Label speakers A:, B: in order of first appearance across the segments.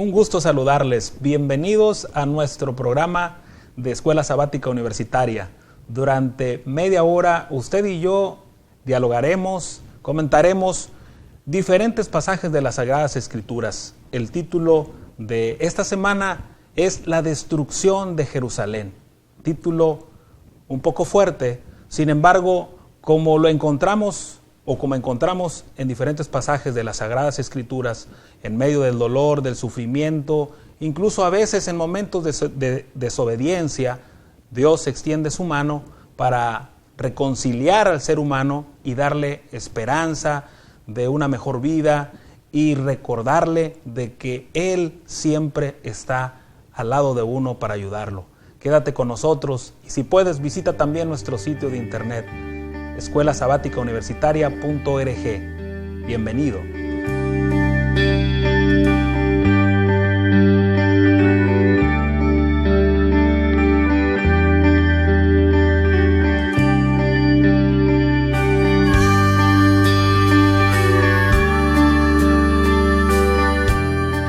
A: Un gusto saludarles. Bienvenidos a nuestro programa de Escuela Sabática Universitaria. Durante media hora usted y yo dialogaremos, comentaremos diferentes pasajes de las Sagradas Escrituras. El título de esta semana es La destrucción de Jerusalén. Título un poco fuerte, sin embargo, como encontramos en diferentes pasajes de las Sagradas Escrituras, en medio del dolor, del sufrimiento, incluso a veces en momentos de desobediencia, Dios extiende su mano para reconciliar al ser humano y darle esperanza de una mejor vida y recordarle de que Él siempre está al lado de uno para ayudarlo. Quédate con nosotros y si puedes visita también nuestro sitio de internet escuelasabaticauniversitaria.org. Bienvenido.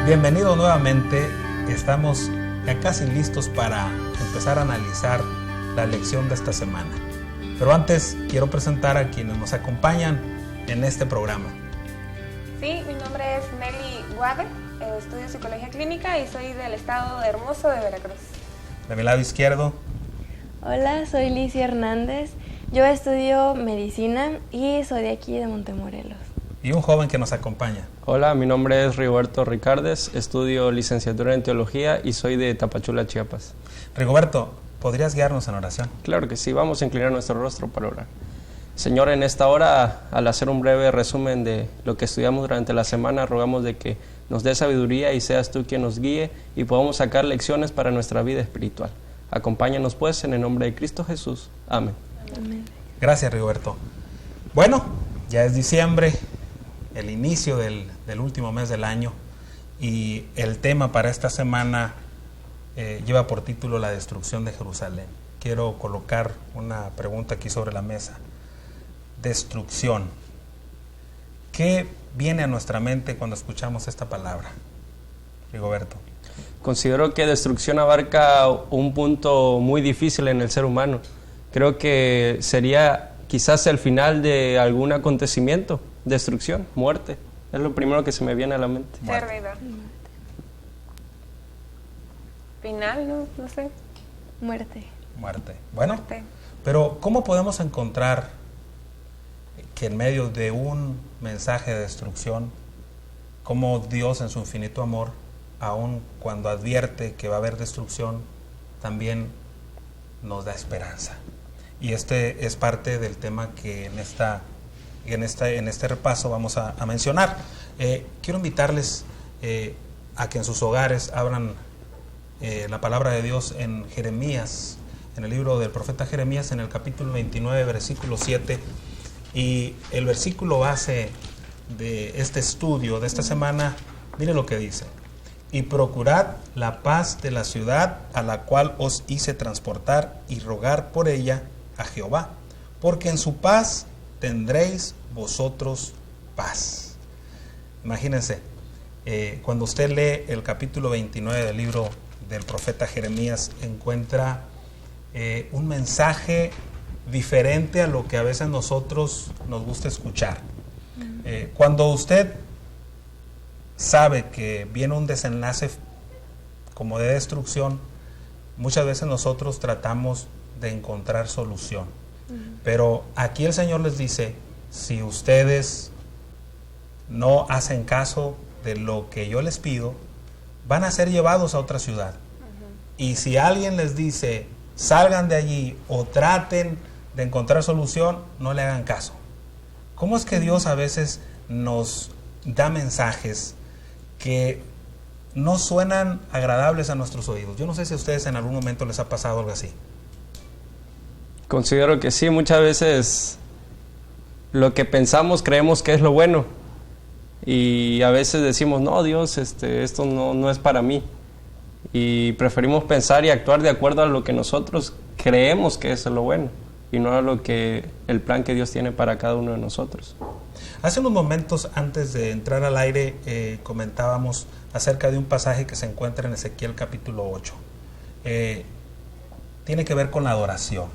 A: Bienvenido nuevamente. Estamos ya casi listos para empezar a analizar la lección de esta semana. Pero antes quiero presentar a quienes nos acompañan en este programa.
B: Sí, mi nombre es Nelly Guade, estudio Psicología Clínica y soy del estado hermoso de Veracruz.
A: De mi lado izquierdo.
C: Hola, soy Licia Hernández, yo estudio Medicina y soy de aquí de Montemorelos.
A: Y un joven que nos acompaña.
D: Hola, mi nombre es Rigoberto Ricardes, estudio licenciatura en Teología y soy de Tapachula, Chiapas.
A: Rigoberto, ¿podrías guiarnos en oración?
D: Claro que sí, vamos a inclinar nuestro rostro para orar. Señor, en esta hora, al hacer un breve resumen de lo que estudiamos durante la semana, rogamos de que nos dé sabiduría y seas tú quien nos guíe y podamos sacar lecciones para nuestra vida espiritual. Acompáñanos pues en el nombre de Cristo Jesús. Amén.
C: Amén.
A: Gracias, Rigoberto. Bueno, ya es diciembre, el inicio del último mes del año, y el tema para esta semana lleva por título La destrucción de Jerusalén. Quiero colocar una pregunta aquí sobre la mesa. Destrucción. ¿Qué viene a nuestra mente cuando escuchamos esta palabra? Rigoberto.
D: Considero que destrucción abarca un punto muy difícil en el ser humano. Creo que sería quizás el final de algún acontecimiento. Destrucción, muerte, es lo primero que se me viene a la mente.
B: Pérdida. Final, no sé.
C: Muerte.
A: Bueno,
B: Muerte.
A: pero ¿cómo podemos encontrar que en medio de un mensaje de destrucción, como Dios en su infinito amor, aun cuando advierte que va a haber destrucción, también nos da esperanza? Y este es parte del tema que en este repaso vamos a mencionar. Quiero invitarles a que en sus hogares abran la palabra de Dios en Jeremías, en el libro del profeta Jeremías, en el capítulo 29, versículo 7, y el versículo base de este estudio de esta semana, mire lo que dice: y procurad la paz de la ciudad a la cual os hice transportar y rogar por ella a Jehová, porque en su paz tendréis vosotros paz. Imagínense, cuando usted lee el capítulo 29 del libro del profeta Jeremías, encuentra un mensaje diferente a lo que a veces nosotros nos gusta escuchar. Cuando usted sabe que viene un desenlace como de destrucción, muchas veces nosotros tratamos de encontrar solución. Pero aquí el Señor les dice: si ustedes no hacen caso de lo que yo les pido, van a ser llevados a otra ciudad. Y si alguien les dice salgan de allí o traten de encontrar solución, no le hagan caso. ¿Cómo es que Dios a veces nos da mensajes que no suenan agradables a nuestros oídos? Yo no sé si a ustedes en algún momento les ha pasado algo así.
D: Considero que sí, muchas veces lo que pensamos creemos que es lo bueno y a veces decimos, no, Dios, esto no es para mí, y preferimos pensar y actuar de acuerdo a lo que nosotros creemos que es lo bueno. y no a lo que el plan que Dios tiene para cada uno de nosotros.
A: Hace unos momentos, antes de entrar al aire, comentábamos acerca de un pasaje que se encuentra en Ezequiel capítulo 8. Tiene que ver con la adoración.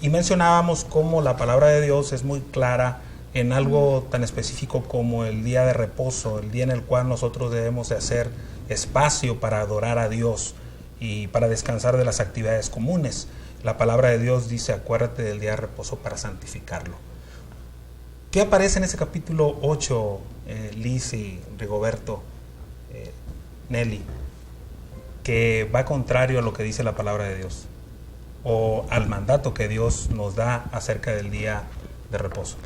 A: Y mencionábamos cómo la palabra de Dios es muy clara en algo tan específico como el día de reposo, el día en el cual nosotros debemos de hacer espacio para adorar a Dios y para descansar de las actividades comunes. La palabra de Dios dice, acuérdate del día de reposo para santificarlo. ¿Qué aparece en ese capítulo 8, Liz y Rigoberto, Nelly, que va contrario a lo que dice la palabra de Dios o al mandato que Dios nos da acerca del día de reposo?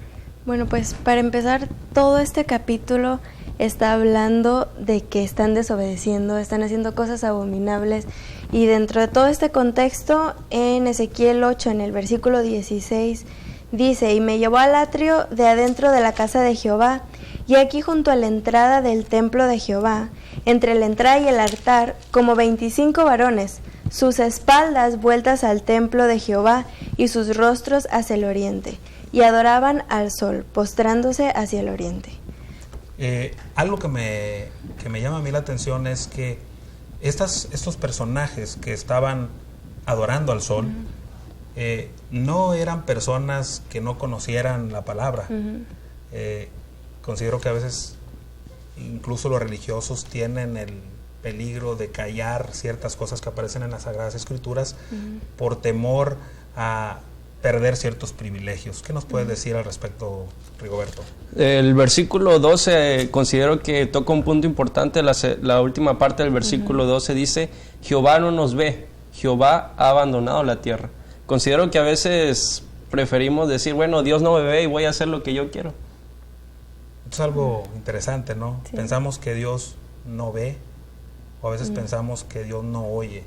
C: Bueno, pues para empezar, todo este capítulo está hablando de que están desobedeciendo, están haciendo cosas abominables, y dentro de todo este contexto, en Ezequiel 8, en el versículo 16, dice: y me llevó al atrio de adentro de la casa de Jehová, y aquí junto a la entrada del templo de Jehová, entre la entrada y el altar, como 25 varones, sus espaldas vueltas al templo de Jehová y sus rostros hacia el oriente, y adoraban al sol, postrándose hacia el oriente.
A: Algo que me llama a mí la atención es que estos personajes que estaban adorando al sol, no eran personas que no conocieran la palabra. Considero que a veces incluso los religiosos tienen el peligro de callar ciertas cosas que aparecen en las Sagradas Escrituras por temor a perder ciertos privilegios. ¿Qué nos puedes decir al respecto, Rigoberto? El
D: versículo 12 considero que toca un punto importante. La última parte del versículo 12 dice: Jehová no nos ve, Jehová ha abandonado la tierra. Considero que a veces preferimos decir, bueno, Dios no me ve y voy a hacer lo que yo quiero.
A: Es algo interesante, ¿no?
C: Sí.
A: Pensamos que Dios no ve, o a veces pensamos que Dios no oye,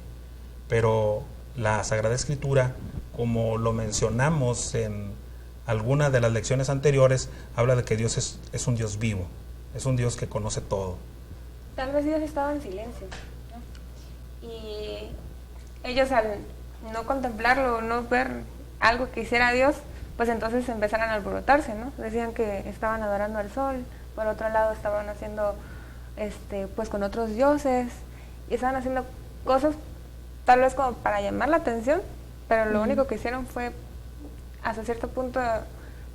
A: pero la Sagrada Escritura, como lo mencionamos en alguna de las lecciones anteriores, habla de que Dios es un Dios vivo, es un Dios que conoce todo.
B: Tal vez Dios estaba en silencio, ¿no? Y ellos, al no contemplarlo, no ver algo que hiciera Dios, pues entonces empezaron a alborotarse, ¿no? Decían que estaban adorando al sol, por otro lado estaban haciendo pues con otros dioses, y estaban haciendo cosas tal vez como para llamar la atención, pero lo único que hicieron fue hasta cierto punto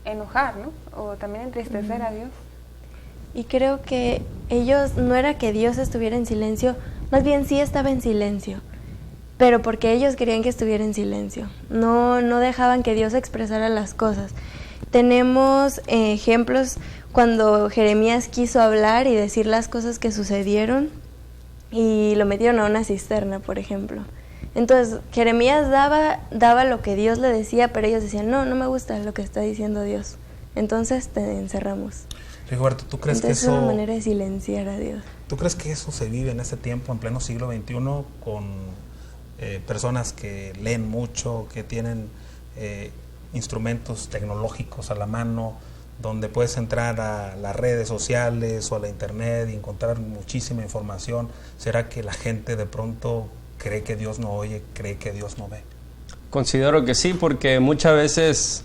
B: enojar, ¿no? O también entristecer a Dios.
C: Y creo que ellos, no era que Dios estuviera en silencio, más bien sí estaba en silencio, pero porque ellos querían que estuviera en silencio, no dejaban que Dios expresara las cosas. Tenemos ejemplos cuando Jeremías quiso hablar y decir las cosas que sucedieron, y lo metieron a una cisterna, por ejemplo. Entonces Jeremías daba lo que Dios le decía, pero ellos decían, no me gusta lo que está diciendo Dios, entonces te encerramos.
A: Rigoberto, ¿tú crees
C: Entonces
A: que eso...
C: es una manera de silenciar a Dios.
A: ¿Tú crees que eso se vive en este tiempo, en pleno siglo XXI, con personas que leen mucho, que tienen instrumentos tecnológicos a la mano, donde puedes entrar a las redes sociales o a la internet y encontrar muchísima información? ¿Será que la gente de pronto cree que Dios no oye, cree que Dios no ve?
D: Considero que sí, porque muchas veces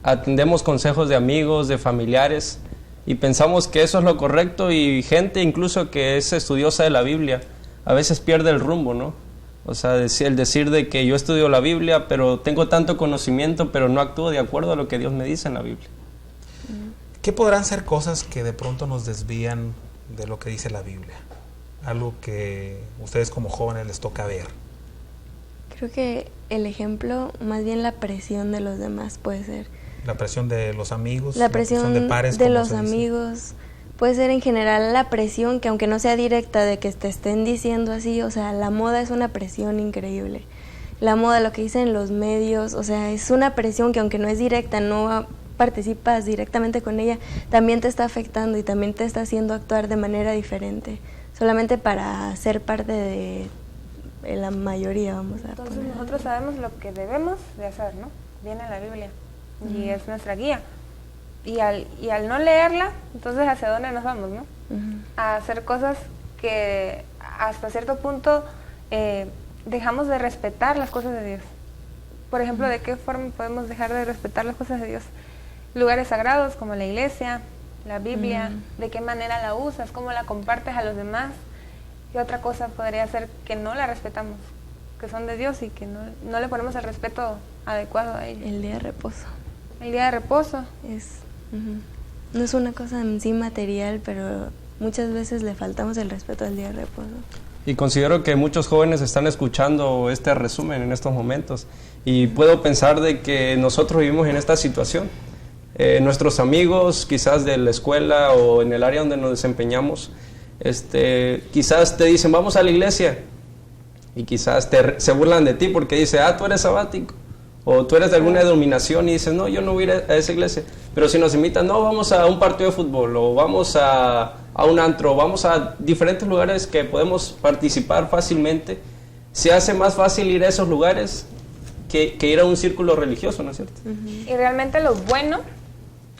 D: atendemos consejos de amigos, de familiares, y pensamos que eso es lo correcto, y gente incluso que es estudiosa de la Biblia a veces pierde el rumbo, ¿no? O sea, el decir de que yo estudio la Biblia, pero tengo tanto conocimiento, pero no actúo de acuerdo a lo que Dios me dice en la Biblia.
A: ¿Qué podrán ser cosas que de pronto nos desvían de lo que dice la Biblia? Algo que ustedes como jóvenes les toca ver.
C: Creo que el ejemplo, más bien la presión de los demás puede ser.
A: La presión de los amigos,
C: La presión
A: de pares,
C: de
A: como
C: los
A: se dice.
C: amigos, puede ser en general la presión, que aunque no sea directa de que te estén diciendo así, o sea, la moda es una presión increíble. La moda, lo que dicen los medios, o sea, es una presión que aunque no es directa, no participas directamente con ella, también te está afectando y también te está haciendo actuar de manera diferente, solamente para ser parte de la mayoría, vamos a
B: Entonces
C: poner.
B: nosotros sabemos lo que debemos de hacer, ¿no? Viene en la Biblia y es nuestra guía. Y al no leerla, entonces ¿hacia dónde nos vamos, no? A hacer cosas que hasta cierto punto dejamos de respetar las cosas de Dios. Por ejemplo, ¿de qué forma podemos dejar de respetar las cosas de Dios? Lugares sagrados como la iglesia, la Biblia, ¿de qué manera la usas? ¿Cómo la compartes a los demás? ¿Qué otra cosa podría ser que no la respetamos? Que son de Dios y que no le ponemos el respeto adecuado a ellos.
C: El día de reposo.
B: El día de reposo.
C: No es una cosa en sí material, pero muchas veces le faltamos el respeto al día de reposo.
D: Y considero que muchos jóvenes están escuchando este resumen en estos momentos y puedo pensar de que nosotros vivimos en esta situación. Nuestros amigos quizás de la escuela o en el área donde nos desempeñamos, quizás te dicen vamos a la iglesia y quizás se burlan de ti porque dice tú eres sabático o tú eres de alguna denominación y dices no, yo no voy a ir a esa iglesia, pero si nos invitan, no, vamos a un partido de fútbol o vamos a un antro, vamos a diferentes lugares que podemos participar fácilmente, se hace más fácil ir a esos lugares que ir a un círculo religioso, ¿no es cierto?
B: Y realmente lo bueno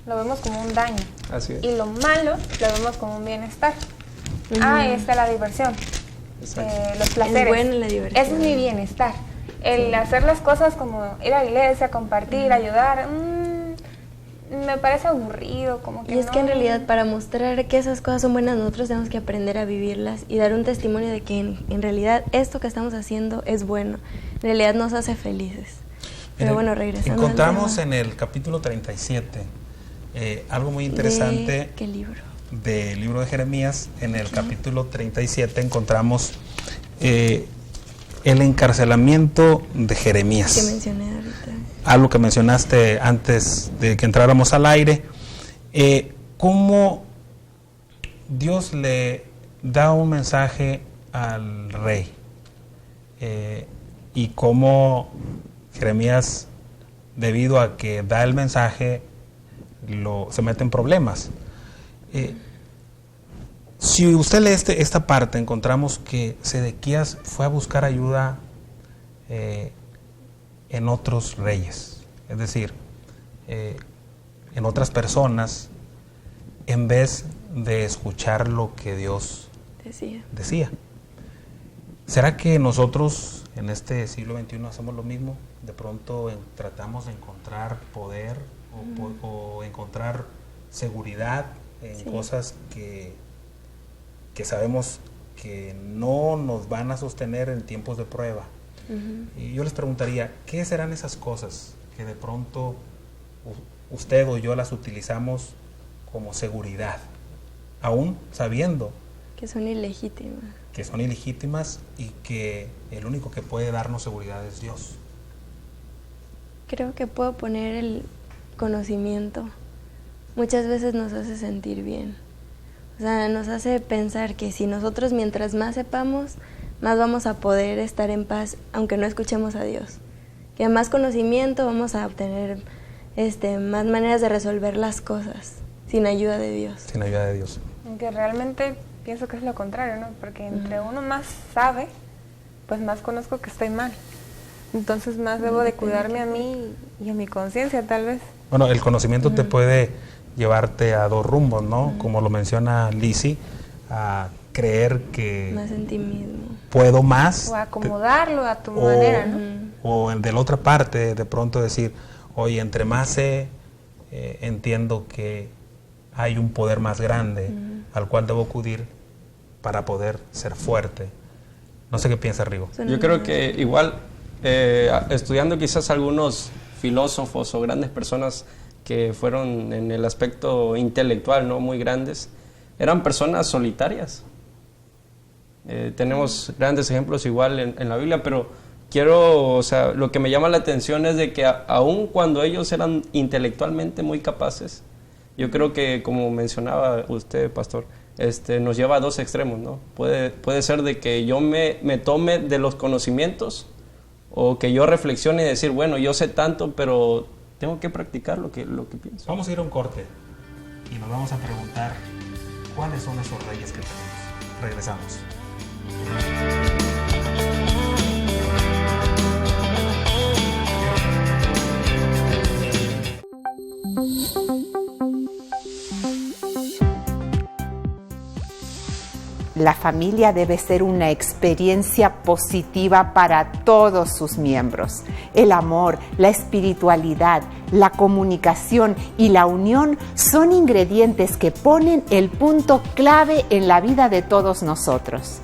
B: lo vemos como un daño.
D: Así es.
B: Y lo malo lo vemos como un bienestar. Ahí está la diversión, los placeres.
C: Es bueno la diversión.
B: Ese es mi bienestar. El hacer las cosas como ir a la iglesia, compartir, ayudar, me parece aburrido, como que
C: y es que en realidad para mostrar que esas cosas son buenas nosotros tenemos que aprender a vivirlas y dar un testimonio de que en realidad esto que estamos haciendo es bueno, en realidad nos hace felices. Pero bueno, regresando
A: encontramos en el capítulo 37 algo muy interesante.
C: ¿Qué libro?
A: Del libro de Jeremías. En el capítulo 37 encontramos el encarcelamiento de Jeremías.
C: Que mencioné ahorita.
A: Algo que mencionaste antes de que entráramos al aire. Cómo Dios le da un mensaje al rey. Y cómo Jeremías, debido a que da el mensaje, se mete en problemas. Si usted lee esta parte, encontramos que Sedequías fue a buscar ayuda en otros reyes, es decir, en otras personas, en vez de escuchar lo que Dios decía. ¿Será que nosotros en este siglo XXI hacemos lo mismo? De pronto tratamos de encontrar poder o encontrar seguridad en cosas que sabemos que no nos van a sostener en tiempos de prueba. Y yo les preguntaría, ¿qué serán esas cosas que de pronto usted o yo las utilizamos como seguridad, aún sabiendo
C: que son ilegítimas?
A: Que son ilegítimas y que el único que puede darnos seguridad es Dios.
C: Creo que puedo poner el conocimiento. Muchas veces nos hace sentir bien. O sea, nos hace pensar que si nosotros mientras más sepamos, más vamos a poder estar en paz, aunque no escuchemos a Dios. Que más conocimiento vamos a obtener más maneras de resolver las cosas sin ayuda de Dios.
A: Sin ayuda de Dios.
B: Aunque realmente pienso que es lo contrario, ¿no? Porque entre uno más sabe, pues más conozco que estoy mal. Entonces más debo de cuidarme a mí y a mi conciencia, tal vez.
A: Bueno, el conocimiento te puede llevarte a dos rumbos, ¿no? Como lo menciona Lizzy, a creer que
C: más en ti mismo.
A: Puedo más.
B: O acomodarlo a tu manera, ¿no?
A: O de la otra parte, de pronto decir, oye, entre más sé, entiendo que hay un poder más grande al cual debo acudir para poder ser fuerte. No sé qué piensa Rigo.
D: Yo creo que igual, estudiando quizás algunos filósofos o grandes personas que fueron en el aspecto intelectual, ¿no? Muy grandes, eran personas solitarias. Tenemos grandes ejemplos igual en la Biblia, pero lo que me llama la atención es de que aun cuando ellos eran intelectualmente muy capaces, yo creo que, como mencionaba usted, pastor, nos lleva a dos extremos, ¿no? Puede ser de que yo me tome de los conocimientos o que yo reflexione y decir, bueno, yo sé tanto, pero tengo que practicar lo que pienso.
A: Vamos a ir a un corte y nos vamos a preguntar cuáles son esos reyes que tenemos. Regresamos.
E: La familia debe ser una experiencia positiva para todos sus miembros. El amor, la espiritualidad, la comunicación y la unión son ingredientes que ponen el punto clave en la vida de todos nosotros.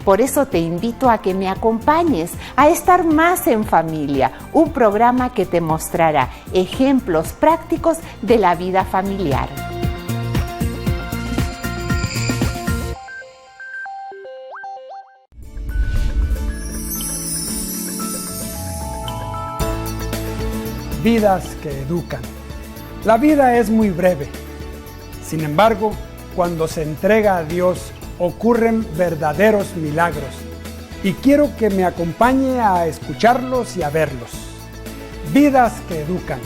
E: Por eso te invito a que me acompañes a estar más en familia, un programa que te mostrará ejemplos prácticos de la vida familiar.
F: Vidas que educan. La vida es muy breve. Sin embargo, cuando se entrega a Dios, ocurren verdaderos milagros. Y quiero que me acompañe a escucharlos y a verlos. Vidas que educan.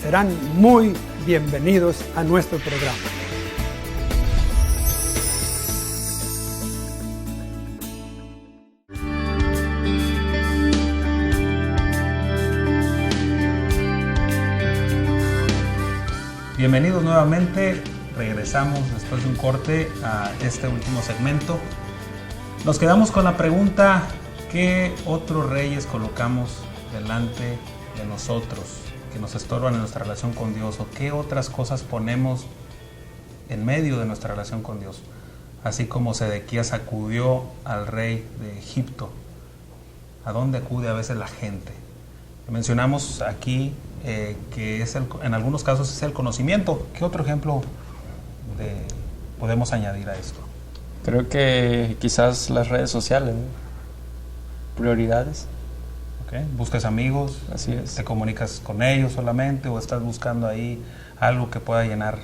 F: Serán muy bienvenidos a nuestro programa.
A: Bienvenidos nuevamente, regresamos después de un corte a este último segmento. Nos quedamos con la pregunta: ¿qué otros reyes colocamos delante de nosotros que nos estorban en nuestra relación con Dios? ¿O qué otras cosas ponemos en medio de nuestra relación con Dios? Así como Sedequías acudió al rey de Egipto, ¿a dónde acude a veces la gente? Mencionamos aquí que en algunos casos es el conocimiento. ¿Qué otro ejemplo podemos añadir a esto?
D: Creo que quizás las redes sociales, ¿no? Prioridades.
A: Okay. ¿Buscas amigos?
D: Así es.
A: ¿Te comunicas con ellos solamente o estás buscando ahí algo que pueda llenar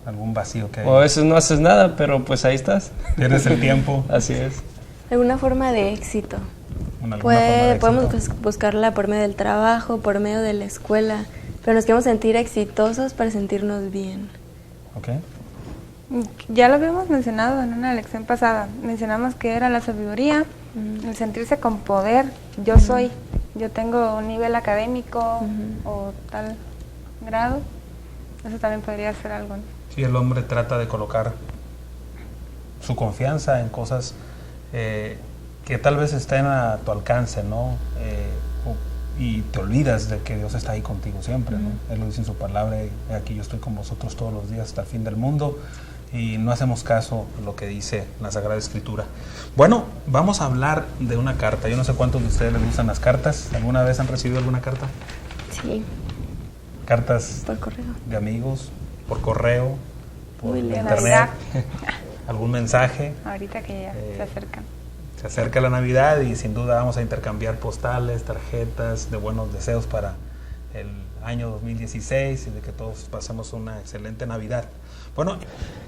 A: algún vacío que hay?
D: O a veces no haces nada, pero pues ahí estás.
A: Tienes el tiempo.
D: Así es.
C: Alguna forma de éxito. Podemos buscarla por medio del trabajo, por medio de la escuela, pero nos queremos sentir exitosos para sentirnos bien.
A: Okay.
B: Ya lo habíamos mencionado en una lección pasada. Mencionamos que era la sabiduría, el sentirse con poder. Yo tengo un nivel académico o tal grado. Eso también podría ser algo, ¿no?
A: Sí, el hombre trata de colocar su confianza en cosas que tal vez estén a tu alcance, ¿no? Y te olvidas de que Dios está ahí contigo siempre, ¿no? Él lo dice en su palabra: aquí yo estoy con vosotros todos los días hasta el fin del mundo, y no hacemos caso a lo que dice la Sagrada Escritura. Bueno, vamos a hablar de una carta. Yo no sé cuántos de ustedes les gustan las cartas. ¿Alguna vez han recibido alguna carta?
C: Sí.
A: ¿Cartas
C: por correo,
A: de amigos, por correo, por internet?
B: Navidad.
A: ¿Algún mensaje?
B: Ahorita que ya se acercan.
A: Se acerca la Navidad y sin duda vamos a intercambiar postales, tarjetas de buenos deseos para el año 2016 y de que todos pasemos una excelente Navidad. Bueno,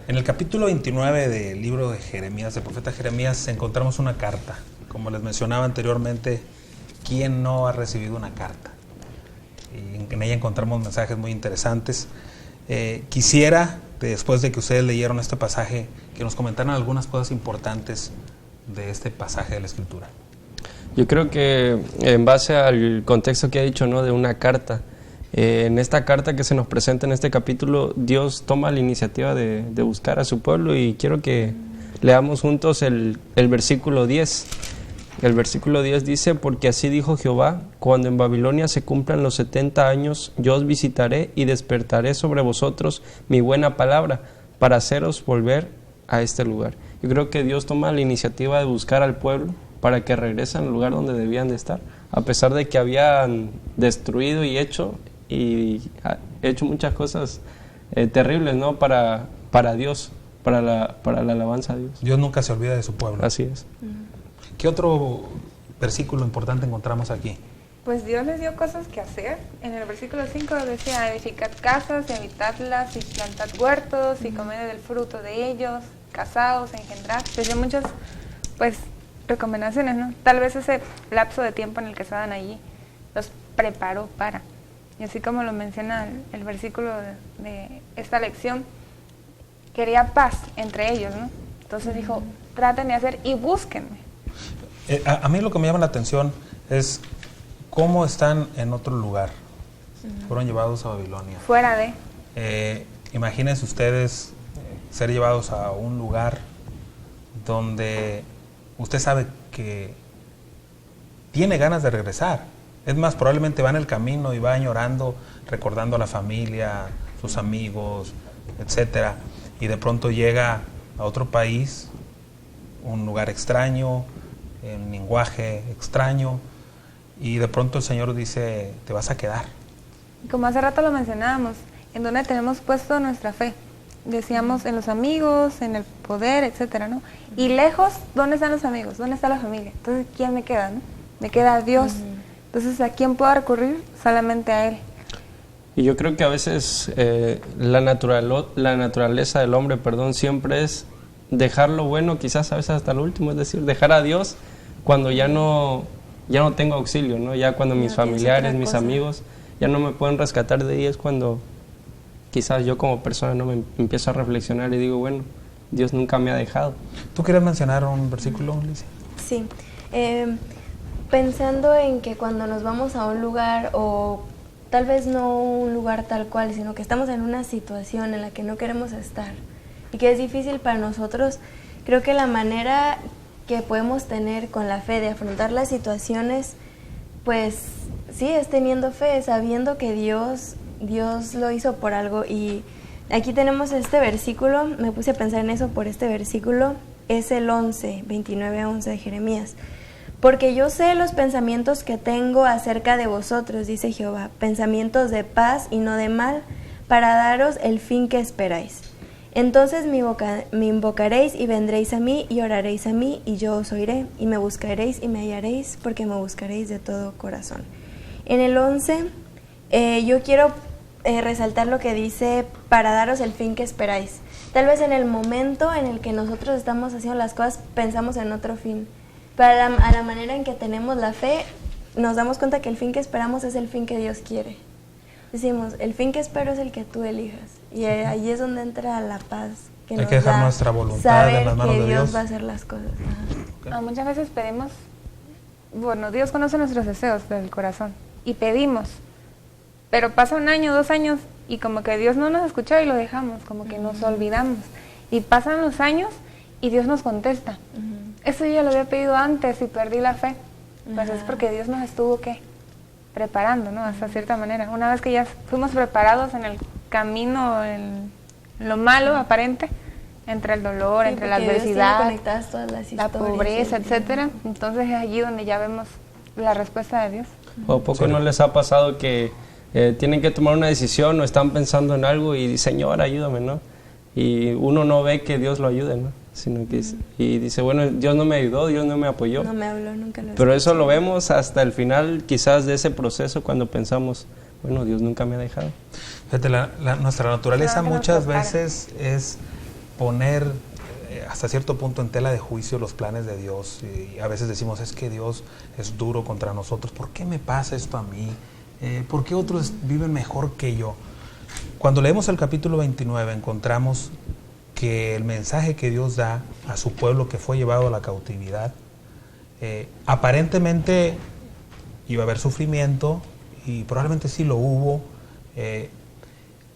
A: en el capítulo 29 del libro de Jeremías, del profeta Jeremías, encontramos una carta. Como les mencionaba anteriormente, ¿quién no ha recibido una carta? Y en ella encontramos mensajes muy interesantes. Quisiera, después de que ustedes leyeron este pasaje, que nos comentaran algunas cosas importantes de este pasaje de la Escritura.
D: Yo creo que en base al contexto que ha dicho, ¿no?, de una carta, en esta carta que se nos presenta en este capítulo, Dios toma la iniciativa de buscar a su pueblo, y quiero que leamos juntos el versículo 10. El versículo 10 dice: porque así dijo Jehová, cuando en Babilonia se cumplan los 70 años, yo os visitaré y despertaré sobre vosotros mi buena palabra para haceros volver a este lugar. Yo creo que Dios toma la iniciativa de buscar al pueblo para que regresen al lugar donde debían de estar, a pesar de que habían destruido y hecho muchas cosas terribles, ¿no?, para Dios, para la alabanza a Dios.
A: Dios nunca se olvida de su pueblo.
D: Así es.
A: ¿Qué otro versículo importante encontramos aquí?
B: Pues Dios les dio cosas que hacer. En el versículo 5 decía: edificad casas y habitadlas, y plantad huertos y comed del fruto de ellos, casaos, engendrad. Les dio muchas, pues, recomendaciones, ¿no? Tal vez ese lapso de tiempo en el que estaban allí los preparó para. Y así como lo menciona el versículo de esta lección, quería paz entre ellos, ¿no? Entonces dijo: traten de hacer y búsquenme.
A: A mí lo que me llama la atención es cómo están en otro lugar. Fueron llevados a Babilonia.
B: Fuera de.
A: Imagínense ustedes ser llevados a un lugar donde usted sabe que tiene ganas de regresar. Es más, probablemente va en el camino y va añorando, recordando a la familia, sus amigos, etcétera, y de pronto llega a otro país, un lugar extraño, un lenguaje extraño, y de pronto el Señor dice, te vas a quedar.
B: Como hace rato lo mencionábamos, en donde tenemos puesto nuestra fe. Decíamos en los amigos, en el poder, etcétera, ¿no? Y lejos, ¿dónde están los amigos? ¿Dónde está la familia? Entonces, ¿quién me queda, no? Me queda Dios. Entonces, ¿a quién puedo recurrir? Solamente a Él.
D: Y yo creo que a veces la naturaleza del hombre, siempre es dejar lo bueno, quizás a veces hasta lo último, es decir, dejar a Dios cuando ya no tengo auxilio, ¿no? Ya cuando mis familiares, mis amigos ya no me pueden rescatar de ahí, es cuando quizás yo como persona no me empiezo a reflexionar y digo, bueno, Dios nunca me ha dejado.
A: ¿Tú quieres mencionar un versículo, Alicia?
C: Sí. Pensando en que cuando nos vamos a un lugar, o tal vez no un lugar tal cual, sino que estamos en una situación en la que no queremos estar y que es difícil para nosotros, creo que la manera que podemos tener con la fe de afrontar las situaciones, pues sí, es teniendo fe, sabiendo que Dios lo hizo por algo. Y aquí tenemos este versículo, me puse a pensar en eso por este versículo, es el 29:11 de Jeremías. Porque yo sé los pensamientos que tengo acerca de vosotros, dice Jehová, pensamientos de paz y no de mal, para daros el fin que esperáis. Entonces me invocaréis y vendréis a mí y oraréis a mí y yo os oiré, y me buscaréis y me hallaréis, porque me buscaréis de todo corazón. En el 11, yo quiero resaltar lo que dice, para daros el fin que esperáis. Tal vez en el momento en el que nosotros estamos haciendo las cosas, pensamos en otro fin. Pero a la manera en que tenemos la fe, nos damos cuenta que el fin que esperamos es el fin que Dios quiere. Decimos, el fin que espero es el que tú elijas. Y ahí es donde entra la paz que
A: hay
C: nos
A: que dejar
C: da
A: nuestra voluntad en las manos
C: que
A: de
C: Dios
A: Dios.
C: va a hacer las cosas. Ajá.
B: Muchas veces pedimos, bueno, Dios conoce nuestros deseos del corazón y pedimos, pero pasa 1 año, 2 años y como que Dios no nos escuchó y lo dejamos, como que nos olvidamos. Y pasan los años y Dios nos contesta. Eso yo ya lo había pedido antes y perdí la fe. Pues es porque Dios nos estuvo, ¿qué? Preparando, ¿no? Hasta cierta manera. Una vez que ya fuimos preparados en el camino, en lo malo aparente, entre el dolor,
C: Sí,
B: entre la
C: porque Dios tiene
B: adversidad,
C: conectadas todas las
B: la
C: historias,
B: pobreza,
C: sí.
B: etcétera. Entonces es allí donde ya vemos la respuesta de Dios.
D: ¿O a poco no les ha pasado que tienen que tomar una decisión o están pensando en algo y Señor, ayúdame, ¿no? Y uno no ve que Dios lo ayude, ¿no? Sino que y dice, bueno, Dios no me ayudó, Dios no me apoyó.
C: No me habló, nunca lo
D: Pero
C: escuché.
D: eso lo vemos hasta el final quizás de ese proceso cuando pensamos, bueno, Dios nunca me ha dejado.
A: Fíjate, nuestra naturaleza
B: Claro que nos
A: muchas
B: prepara.
A: veces es poner hasta cierto punto en tela de juicio los planes de Dios, y a veces decimos, es que Dios es duro contra nosotros, ¿por qué me pasa esto a mí? ¿Por qué otros viven mejor que yo? Cuando leemos el capítulo 29 encontramos que el mensaje que Dios da a su pueblo que fue llevado a la cautividad, aparentemente iba a haber sufrimiento, y probablemente sí lo hubo,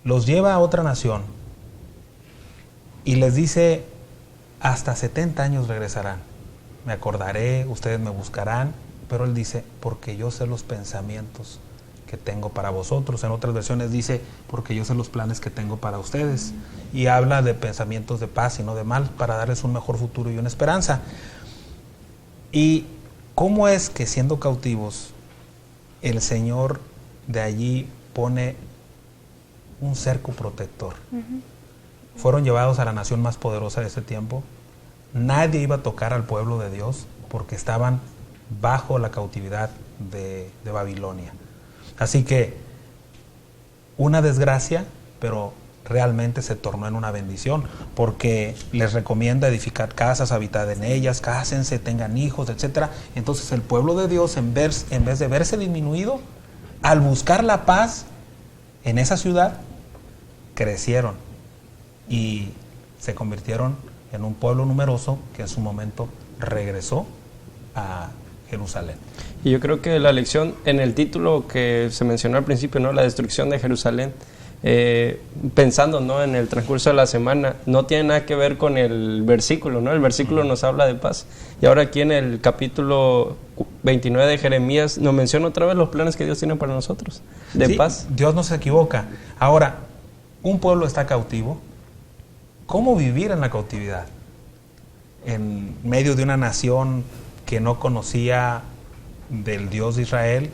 A: los lleva a otra nación y les dice, hasta 70 años regresarán, me acordaré, ustedes me buscarán, pero él dice, porque yo sé los pensamientos que tengo para vosotros. En otras versiones dice, porque yo sé los planes que tengo para ustedes, y habla de pensamientos de paz y no de mal, para darles un mejor futuro y una esperanza. Y cómo es que siendo cautivos el Señor de allí pone un cerco protector. Fueron llevados a la nación más poderosa de ese tiempo. Nadie iba a tocar al pueblo de Dios porque estaban bajo la cautividad de Babilonia. Así que una desgracia, pero realmente se tornó en una bendición, porque les recomienda edificar casas, habitar en ellas, cásense, tengan hijos, etcétera. Entonces el pueblo de Dios, en vez de verse disminuido, al buscar la paz en esa ciudad, crecieron y se convirtieron en un pueblo numeroso que en su momento regresó a Jerusalén.
D: Y yo creo que la lección en el título que se mencionó al principio, ¿no? La destrucción de Jerusalén, pensando, ¿no?, en el transcurso de la semana, no tiene nada que ver con el versículo, ¿no? El versículo nos habla de paz. Y ahora aquí en el capítulo 29 de Jeremías nos menciona otra vez los planes que Dios tiene para nosotros, de
A: Sí,
D: paz.
A: Dios no se equivoca. Ahora, un pueblo está cautivo. ¿Cómo vivir en la cautividad? En medio de una nación que no conocía del Dios de Israel,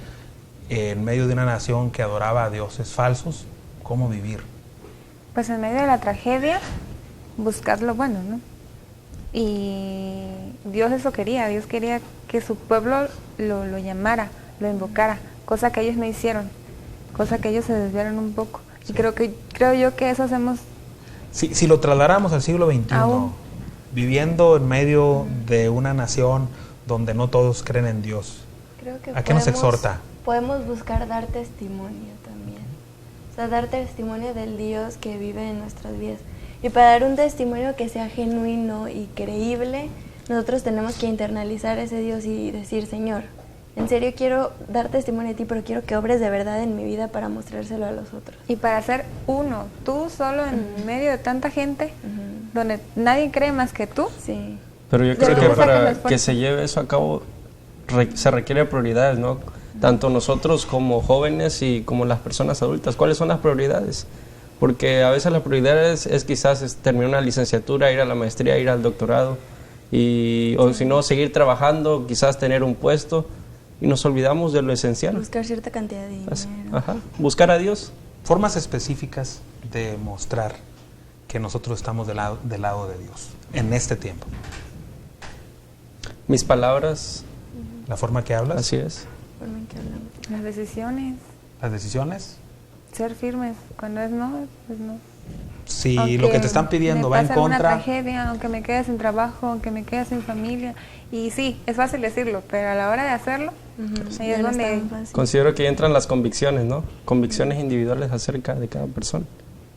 A: en medio de una nación que adoraba a dioses falsos, ¿cómo vivir?
B: Pues en medio de la tragedia, buscar lo bueno, ¿no? Y Dios eso quería, Dios quería que su pueblo lo llamara, lo invocara, cosa que ellos no hicieron, cosa que ellos se desviaron un poco. Y creo yo que eso hacemos
A: Si lo trasladáramos al siglo XXI,
B: aún.
A: viviendo en medio de una nación donde no todos creen en Dios,
C: Creo que
A: ¿a qué nos exhorta?
C: Podemos buscar dar testimonio también. O sea, dar testimonio del Dios que vive en nuestras vidas. Y para dar un testimonio que sea genuino y creíble, nosotros tenemos que internalizar ese Dios y decir, Señor, en serio quiero dar testimonio de ti, pero quiero que obres de verdad en mi vida para mostrárselo a los otros.
B: Y para ser uno, tú solo en medio de tanta gente, donde nadie cree más que tú.
C: Sí.
D: Pero yo creo
B: Pero
D: que
B: saca el
D: para
B: esfuerzo.
D: que se lleve eso a cabo se requiere prioridades, ¿no? Tanto nosotros como jóvenes y como las personas adultas. ¿Cuáles son las prioridades? Porque a veces la prioridad es quizás terminar una licenciatura, ir a la maestría, ir al doctorado, o si no, seguir trabajando, quizás tener un puesto, y nos olvidamos de lo esencial.
C: Buscar cierta cantidad de dinero.
D: Ajá. Buscar a Dios.
A: Formas específicas de mostrar que nosotros estamos del lado de Dios en este tiempo.
D: Mis palabras,
A: La forma que hablas,
D: así es.
C: Forma en que hablamos.
B: Las decisiones,
A: las decisiones.
B: ser firmes, cuando es no, pues no.
A: Si
B: Aunque
A: lo que te están pidiendo
B: me
A: va en
B: pase alguna
A: contra,
B: tragedia, aunque me quede sin trabajo, aunque me quede sin familia. Y sí, es fácil decirlo, pero a la hora de hacerlo, ahí
C: Ya
B: es
C: no
B: donde...
C: tan fácil.
D: Considero que entran las convicciones, ¿no? Convicciones individuales acerca de cada persona.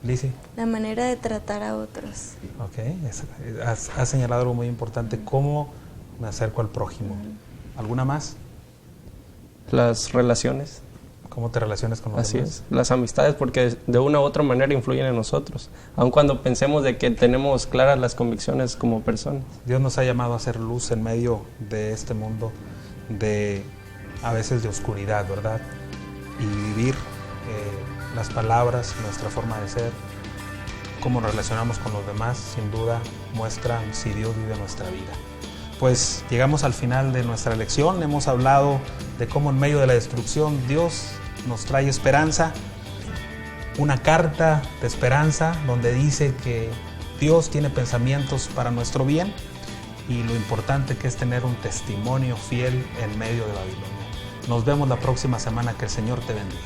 A: Lizzy,
C: La manera de tratar a otros.
A: ok, has señalado algo muy importante, cómo me acerco al prójimo. ¿Alguna más?
D: Las relaciones,
A: ¿Cómo te relacionas con los
D: así
A: demás?
D: es. Las amistades, porque de una u otra manera influyen en nosotros, aun cuando pensemos de que tenemos claras las convicciones como personas.
A: Dios nos ha llamado a hacer luz en medio de este mundo a veces de oscuridad, ¿verdad? Y vivir las palabras, nuestra forma de ser, cómo nos relacionamos con los demás, sin duda muestran si Dios vive nuestra vida. Pues llegamos al final de nuestra lección, hemos hablado de cómo en medio de la destrucción Dios nos trae esperanza, una carta de esperanza donde dice que Dios tiene pensamientos para nuestro bien y lo importante que es tener un testimonio fiel en medio de Babilonia. Nos vemos la próxima semana, que el Señor te bendiga.